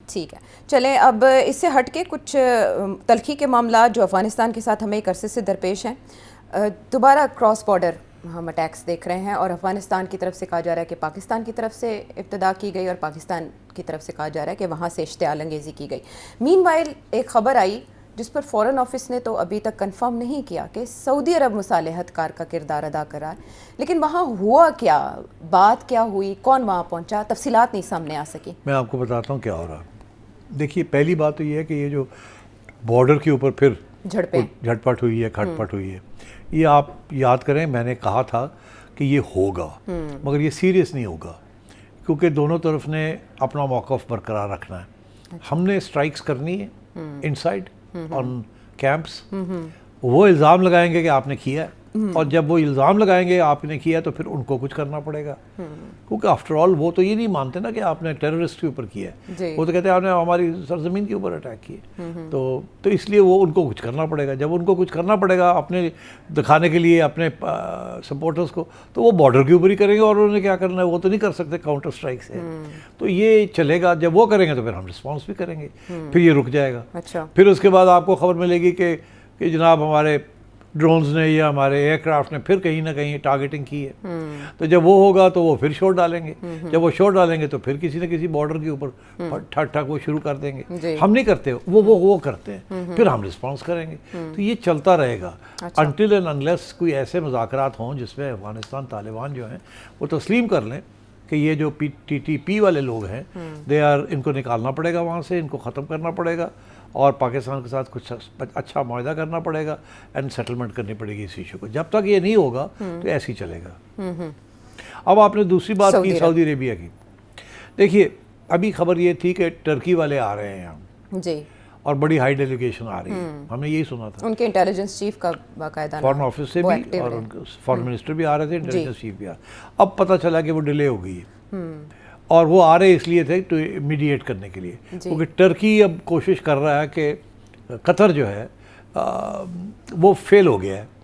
ठीक है, चलें अब इससे हट के कुछ तल्खी के मामला जो अफ़गानिस्तान के साथ हमें एक अरसे से दरपेश हैं। दोबारा क्रॉस बॉर्डर हम अटैक्स देख रहे हैं और अफ़गानिस्तान की तरफ से कहा जा रहा है कि पाकिस्तान की तरफ से इब्तदा की गई और पाकिस्तान की तरफ से कहा जा रहा है कि वहाँ से इश्तियाल अंगेज़ी की गई। मीनवाइल एक ख़बर आई जिस पर फ़ॉरेन ऑफिस ने तो अभी तक कंफर्म नहीं किया कि सऊदी अरब मुसालहतकार का किरदार अदा कर रहा है, लेकिन वहाँ हुआ क्या, बात क्या हुई, कौन वहाँ पहुँचा, तफसीलात नहीं सामने आ सकी। मैं आपको बताता हूँ क्या हो रहा है। देखिए, पहली बात तो ये है कि ये जो बॉर्डर के ऊपर फिर झटपट हुई है, खटपट हुई है, ये आप याद करें मैंने कहा था कि ये होगा, मगर ये सीरियस नहीं होगा क्योंकि दोनों तरफ ने अपना मौक़िफ़ बरकरार रखना है। अच्छा। हमने स्ट्राइक्स करनी है इनसाइड ऑन कैंप्स। वो इल्ज़ाम लगाएंगे कि आपने किया है, और जब वो इल्ज़ाम लगाएंगे आपने किया तो फिर उनको कुछ करना पड़ेगा, क्योंकि आफ्टर ऑल वो तो ये नहीं मानते ना कि आपने टेररिस्ट के ऊपर किया है, वो तो कहते हैं आपने हमारी सरजमीन के ऊपर अटैक किए। तो इसलिए वो उनको कुछ करना पड़ेगा। जब उनको कुछ करना पड़ेगा अपने दिखाने के लिए अपने सपोर्टर्स को, तो वो बॉर्डर के ऊपर ही करेंगे और उन्होंने क्या करना है वो तो नहीं कर सकते काउंटर स्ट्राइक से। तो ये चलेगा, जब वो करेंगे तो फिर हम रिस्पॉन्स भी करेंगे, फिर ये रुक जाएगा। अच्छा। फिर उसके बाद आपको खबर मिलेगी कि जनाब हमारे ड्रोन्स ने या हमारे एयरक्राफ्ट ने फिर कहीं ना कहीं टारगेटिंग की है। तो जब वो होगा तो वो फिर शॉट डालेंगे, जब वो शॉट डालेंगे तो फिर किसी न किसी बॉर्डर के ऊपर ठक ठक वो शुरू कर देंगे। हम नहीं करते, वो करते हैं, फिर हम रिस्पांस करेंगे। तो ये चलता रहेगा अनटिल एंड अनलेस कोई ऐसे मुज़ाकरात हों जिसमें अफगानिस्तान तालिबान जो हैं वो तस्लीम कर लें कि ये जो TTP वाले लोग हैं इनको निकालना पड़ेगा वहाँ से, इनको ख़त्म करना पड़ेगा और पाकिस्तान के साथ कुछ अच्छा मुआहदा करना पड़ेगा एंड सेटलमेंट करनी पड़ेगी इस इशू को। जब तक ये नहीं होगा तो ऐसे ही चलेगा। अब आपने दूसरी बात की सऊदी अरेबिया की। देखिए, अभी खबर ये थी कि टर्की वाले आ रहे हैं यहाँ जी, और बड़ी हाई डेलीगेशन आ रही है, हमने यही सुना था। उनके इंटेलिजेंस चीफ का बाकायदा फॉरेन ऑफिस से भी और उनके फॉरेन मिनिस्टर भी आ रहे थे, इंटेलिजेंस चीफ भी आ रहे। अब पता चला कि वो डिले हो गई है और वो आ रहे इसलिए थे तो मीडिएट करने के लिए, क्योंकि टर्की अब कोशिश कर रहा है कि कतर जो है वो फेल हो गया है